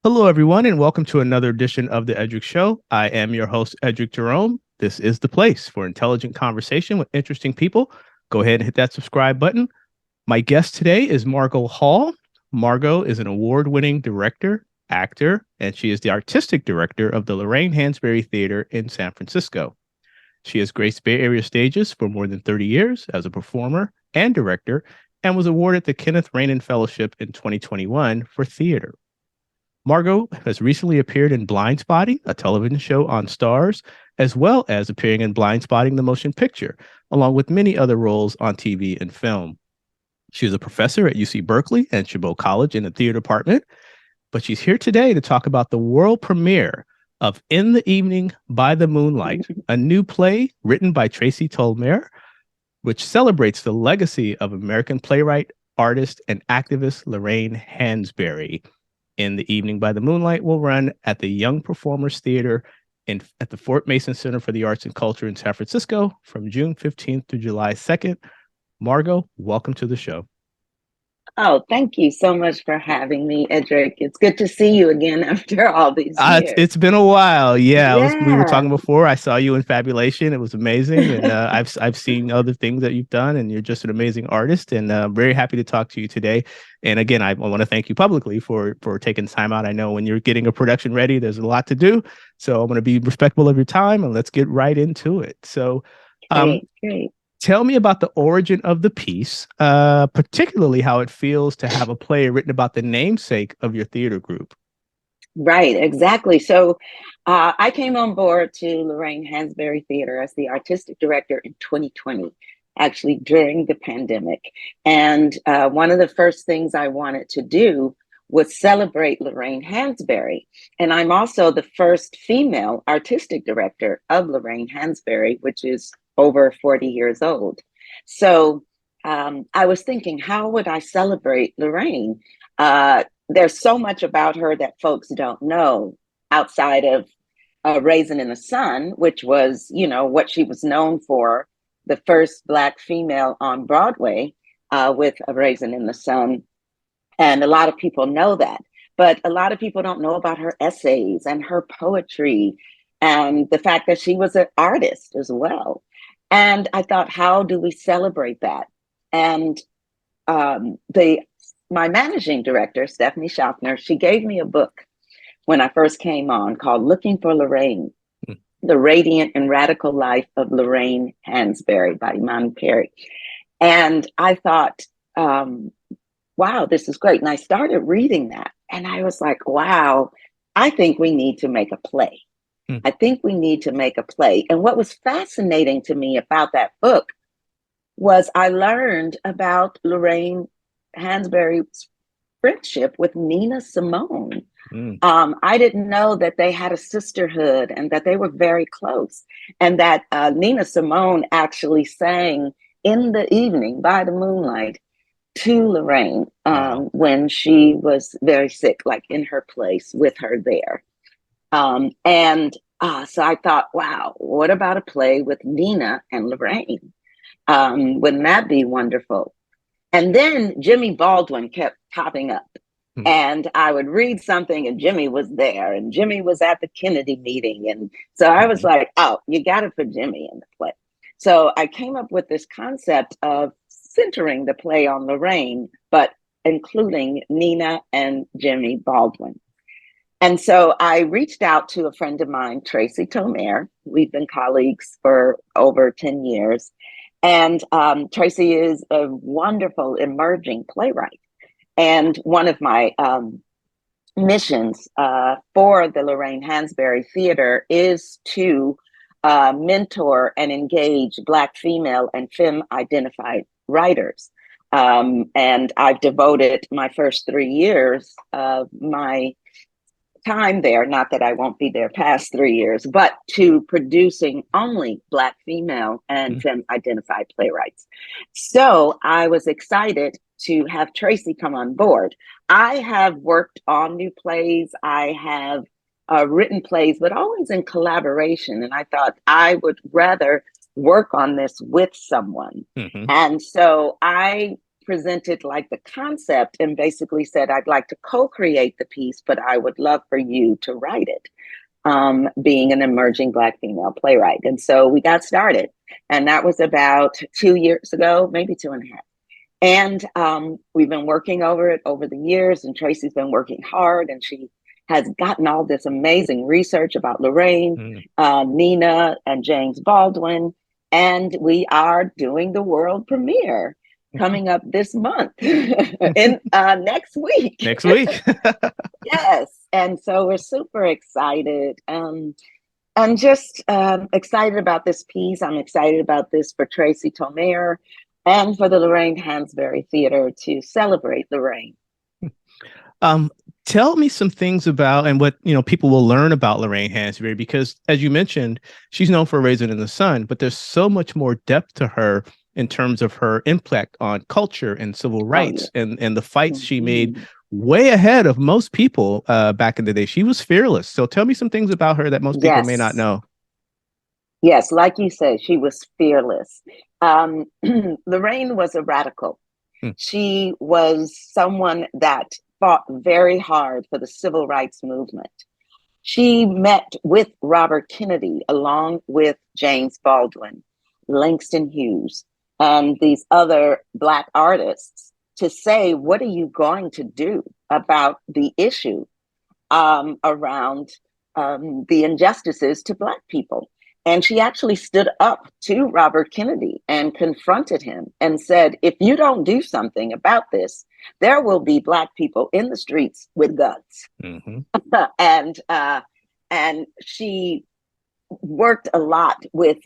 Hello, everyone, and welcome to another edition of the Eddrick Show. I am your host, Eddrick Jerome. This is the place for intelligent conversation with interesting people. Go ahead and hit that subscribe button. My guest today is Margo Hall. Margo is an award-winning director, actor, and she is the artistic director of the Lorraine Hansberry Theatre in San Francisco. She has graced Bay Area stages for more than 30 years as a performer and director, and was awarded the Kenneth Rainin Fellowship in 2021 for theater. Margo has recently appeared in Blind Spotting, a television show on Stars, as well as appearing in Blind Spotting, the motion picture, along with many other roles on TV and film. She is a professor at UC Berkeley and Chabot College in the theater department, but she's here today to talk about the world premiere of In the Evening by the Moonlight, a new play written by Traci Tolmaire, which celebrates the legacy of American playwright, artist, and activist Lorraine Hansberry. In the Evening by the Moonlight will run at the Young Performers Theater at the Fort Mason Center for the Arts and Culture in San Francisco from June 15th to July 2nd. Margo, welcome to the show. Oh, thank you so much for having me, Eddrick. It's good to see you again after all these years. It's been a while. Yeah, we were Yeah. talking before. I saw you in Fabulation. It was amazing, and I've seen other things that you've done, and you're just an amazing artist. And I'm very happy to talk to you today. And again, I want to thank you publicly for taking time out. I know when you're getting a production ready, there's a lot to do. So I'm going to be respectful of your time, and let's get right into it. So, Great. tell me about the origin of the piece, particularly how it feels to have a play written about the namesake of your theater group. Right, exactly. So I came on board to Lorraine Hansberry Theatre as the artistic director in 2020, actually during the pandemic. And one of the first things I wanted to do was celebrate Lorraine Hansberry. And I'm also the first female artistic director of Lorraine Hansberry, which is over 40 years old. So I was thinking, how would I celebrate Lorraine? There's so much about her that folks don't know outside of Raisin in the Sun, which was, what she was known for, the first Black female on Broadway with A Raisin in the Sun. And a lot of people know that. But a lot of people don't know about her essays and her poetry and the fact that she was an artist as well. And I thought, how do we celebrate that? And my managing director, Stephanie Schaffner, she gave me a book when I first came on called Looking for Lorraine, The Radiant and Radical Life of Lorraine Hansberry by Imani Perry. And I thought, wow, this is great. And I started reading that and I was like, wow, I think we need to make a play. I think we need to make a play. And what was fascinating to me about that book was I learned about Lorraine Hansberry's friendship with Nina Simone. I didn't know that they had a sisterhood and that they were very close, and that Nina Simone actually sang In the Evening by the Moonlight to Lorraine when she was very sick, like in her place with her there. So I thought, wow, what about a play with Nina and Lorraine? Wouldn't that be wonderful? And then Jimmy Baldwin kept popping up. And I would read something and Jimmy was there and Jimmy was at the Kennedy meeting. And so I was like, oh, you got to put Jimmy in the play. So I came up with this concept of centering the play on Lorraine, but including Nina and Jimmy Baldwin. And so I reached out to a friend of mine, Traci Tolmaire. We've been colleagues for over 10 years. And Traci is a wonderful emerging playwright. And one of my missions for the Lorraine Hansberry Theatre is to mentor and engage Black female and femme-identified writers. And I've devoted my first 3 years of my time there, not that I won't be there past 3 years, but to producing only Black female and femme-identified playwrights. So I was excited to have Traci come on board. I have worked on new plays. I have written plays, but always in collaboration. And I thought I would rather work on this with someone. And so I presented like the concept and basically said, I'd like to co-create the piece, but I would love for you to write it, being an emerging Black female playwright. And so we got started. And that was about 2 years ago, maybe 2.5. And we've been working over it over the years, and Traci's been working hard, and she has gotten all this amazing research about Lorraine, Nina, and James Baldwin. And we are doing the world premiere coming up this month in next week. Next week. Yes. And so we're super excited. I'm just excited about this piece. I'm excited about this for Traci Tolmaire and for the Lorraine Hansberry Theatre to celebrate Lorraine. Tell me some things about and what people will learn about Lorraine Hansberry, because as you mentioned, she's known for Raisin in the Sun, but there's so much more depth to her in terms of her impact on culture and civil rights and the fights she made way ahead of most people back in the day. She was fearless. So tell me some things about her that most people may not know. Yes, like you said, she was fearless. Lorraine was a radical. She was someone that fought very hard for the civil rights movement. She met with Robert Kennedy along with James Baldwin, Langston Hughes, and these other Black artists to say, what are you going to do about the issue around the injustices to Black people? And she actually stood up to Robert Kennedy and confronted him and said, if you don't do something about this, there will be Black people in the streets with guns. And she worked a lot with,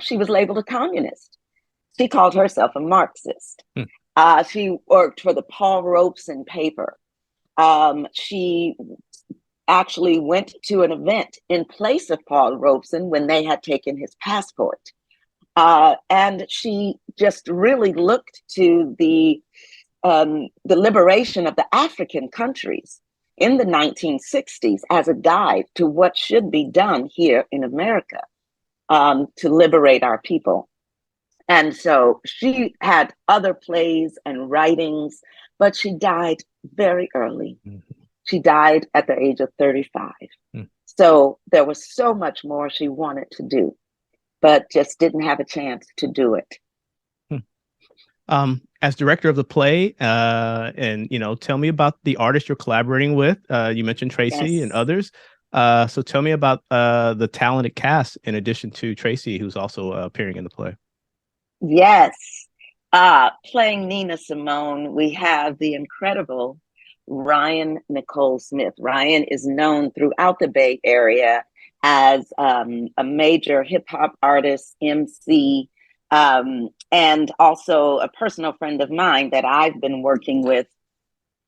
she was labeled a communist. She called herself a Marxist. She worked for the Paul Robeson paper. She actually went to an event in place of Paul Robeson when they had taken his passport. And she just really looked to the liberation of the African countries in the 1960s as a guide to what should be done here in America to liberate our people. And so she had other plays and writings, but she died very early. She died at the age of 35. So there was so much more she wanted to do, but just didn't have a chance to do it. As director of the play, and tell me about the artist you're collaborating with. You mentioned Traci and others. So tell me about the talented cast in addition to Traci, who's also appearing in the play. Yes. Playing Nina Simone, we have the incredible Ryan Nicole Smith. Ryan is known throughout the Bay Area as a major hip hop artist, MC, and also a personal friend of mine that I've been working with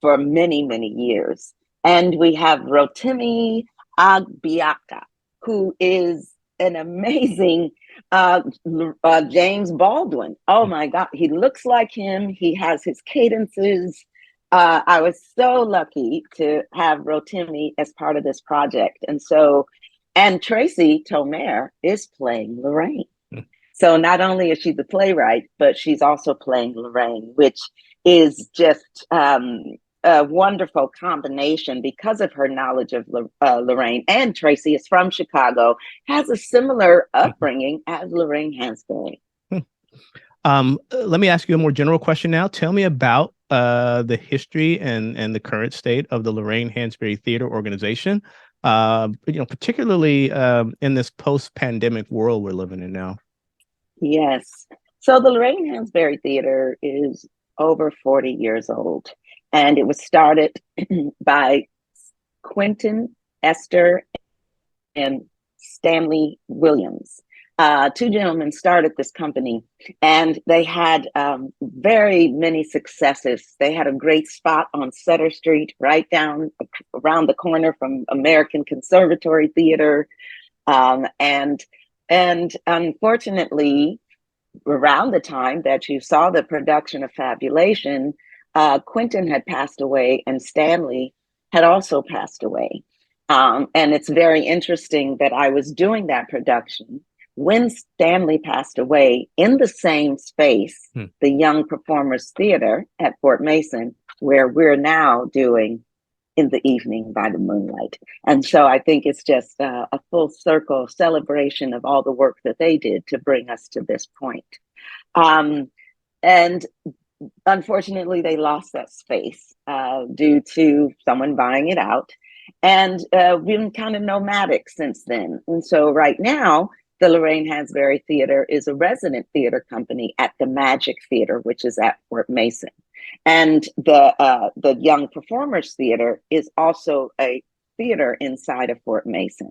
for many, many years. And we have Rotimi Agbiaka, who is an amazing James Baldwin. Oh my God, he looks like him. He has his cadences. I was so lucky to have Rotimi as part of this project. And Traci Tolmaire is playing Lorraine. So not only is she the playwright, but she's also playing Lorraine, which is just a wonderful combination because of her knowledge of Lorraine. And Traci is from Chicago, has a similar upbringing as Lorraine Hansberry. Let me ask you a more general question now. Tell me about the history and the current state of the Lorraine Hansberry Theatre organization, particularly in this post-pandemic world we're living in now. Yes. So the Lorraine Hansberry Theatre is over 40 years old, and it was started by Quentin, Esther, and Stanley Williams. Two gentlemen started this company, and they had very many successes. They had a great spot on Sutter Street, right down around the corner from American Conservatory Theater. And unfortunately, around the time that you saw the production of Fabulation, Quentin had passed away and Stanley had also passed away. And it's very interesting that I was doing that production when Stanley passed away, in the same space, the Young Performers Theater at Fort Mason, where we're now doing In the Evening by the Moonlight. And so I think it's just a full circle celebration of all the work that they did to bring us to this point. And unfortunately, they lost that space due to someone buying it out. And we've been kind of nomadic since then. And so right now, the Lorraine Hansberry Theatre is a resident theater company at the Magic Theater, which is at Fort Mason. And the Young Performers Theater is also a theater inside of Fort Mason.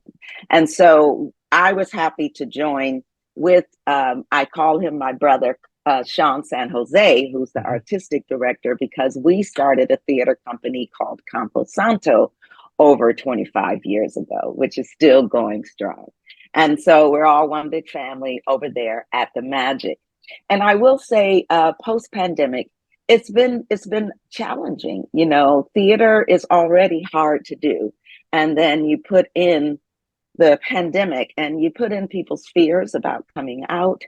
And so I was happy to join with, I call him my brother, Sean San Jose, who's the artistic director, because we started a theater company called Campo Santo over 25 years ago, which is still going strong. And so we're all one big family over there at the Magic. And I will say, post-pandemic, it's been challenging. You know, theater is already hard to do. And then you put in the pandemic and you put in people's fears about coming out,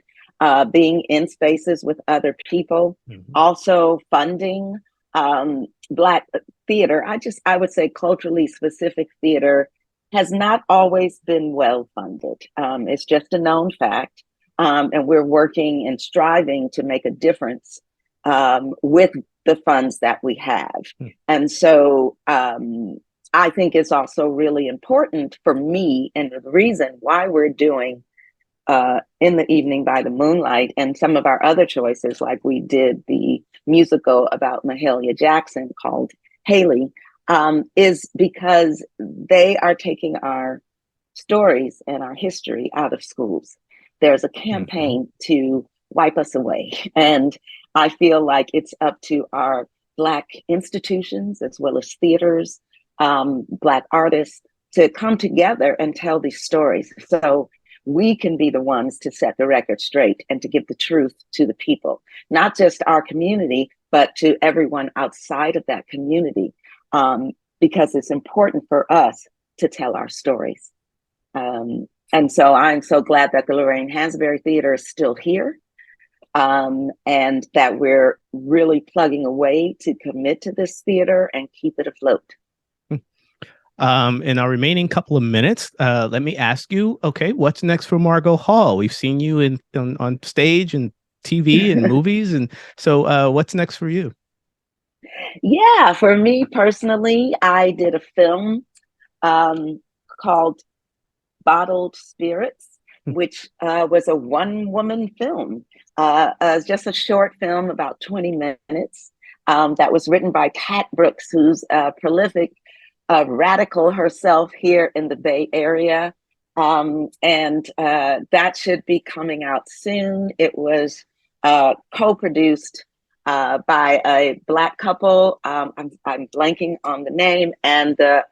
being in spaces with other people, also funding Black theater. I would say culturally specific theater has not always been well funded. It's just a known fact. And we're working and striving to make a difference with the funds that we have. And so I think it's also really important for me, and the reason why we're doing In the Evening by the Moonlight and some of our other choices, like we did the musical about Mahalia Jackson called Haley, is because they are taking our stories and our history out of schools. There's a campaign to wipe us away. And I feel like it's up to our Black institutions, as well as theaters, Black artists, to come together and tell these stories. So we can be the ones to set the record straight and to give the truth to the people, not just our community, but to everyone outside of that community, because it's important for us to tell our stories. And so I'm so glad that the Lorraine Hansberry Theatre is still here, and that we're really plugging away to commit to this theater and keep it afloat. In our remaining couple of minutes, let me ask you, okay, what's next for Margo Hall? We've seen you on stage and TV and movies. And so what's next for you? Yeah, for me personally, I did a film called Bottled Spirits, which was a one-woman film, just a short film, about 20 minutes, that was written by Kat Brooks, who's a prolific radical herself here in the Bay Area. And that should be coming out soon. It was co-produced by a Black couple. I'm blanking on the name, and the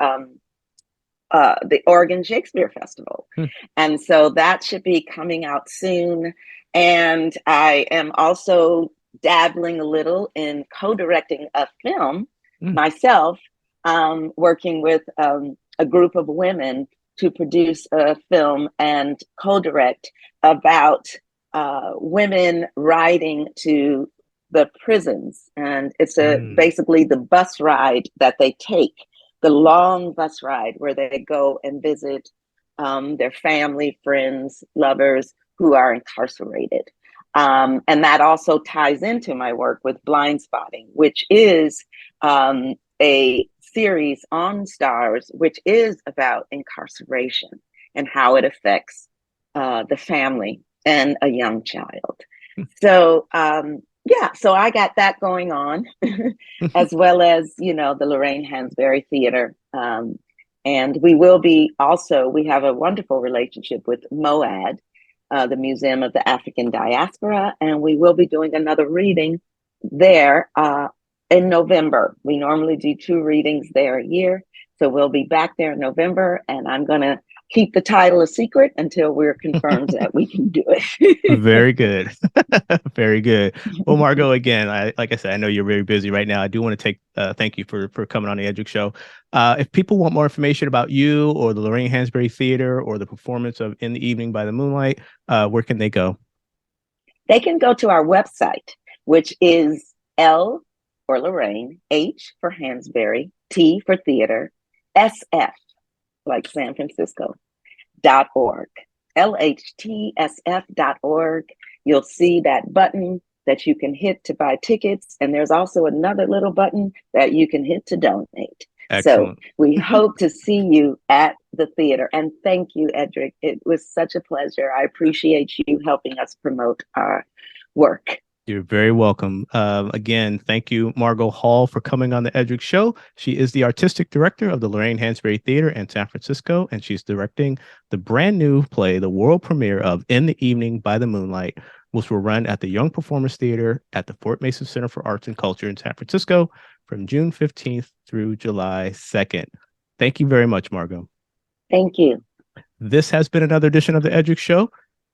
Oregon Shakespeare Festival. And so that should be coming out soon. And I am also dabbling a little in co-directing a film myself, working with a group of women to produce a film and co-direct about women riding to the prisons. And it's basically the bus ride that they take, the long bus ride where they go and visit their family, friends, lovers who are incarcerated. And that also ties into my work with Blind Spotting, which is a series on Stars, which is about incarceration and how it affects the family and a young child. So yeah, so I got that going on, as well as, you know, the Lorraine Hansberry Theatre. And we will be also, we have a wonderful relationship with MOAD, the Museum of the African Diaspora, and we will be doing another reading there in November. We normally do 2 readings there a year. So we'll be back there in November, and I'm going to keep the title a secret until we're confirmed that we can do it. Very good. Very good. Well, Margo, again, like I said, I know you're very busy right now. I do want to thank you for coming on the Eddrick Show. If people want more information about you or the Lorraine Hansberry Theatre or the performance of In the Evening by the Moonlight, where can they go? They can go to our website, which is L for Lorraine, H for Hansberry, T for theater, SF, like San Francisco, .org. LHTSF.org. You'll see that button that you can hit to buy tickets. And there's also another little button that you can hit to donate. Excellent. So we hope to see you at the theater. And thank you, Eddrick. It was such a pleasure. I appreciate you helping us promote our work. You're very welcome. Again, thank you, Margo Hall, for coming on the Eddrick Show. She is the artistic director of the Lorraine Hansberry Theatre in San Francisco, and she's directing the brand new play, the world premiere of In the Evening by the Moonlight, which will run at the Young Performers Theater at the Fort Mason Center for Arts and Culture in San Francisco from June 15th through July 2nd. Thank you very much, Margo. Thank you. This has been another edition of the Eddrick Show.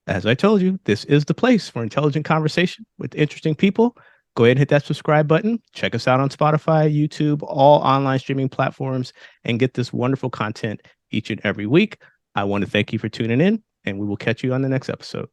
As I told you, this is the place for intelligent conversation with interesting people. Go ahead and hit that subscribe button. Check us out on Spotify, YouTube, all online streaming platforms, and get this wonderful content each and every week. I want to thank you for tuning in, and we will catch you on the next episode.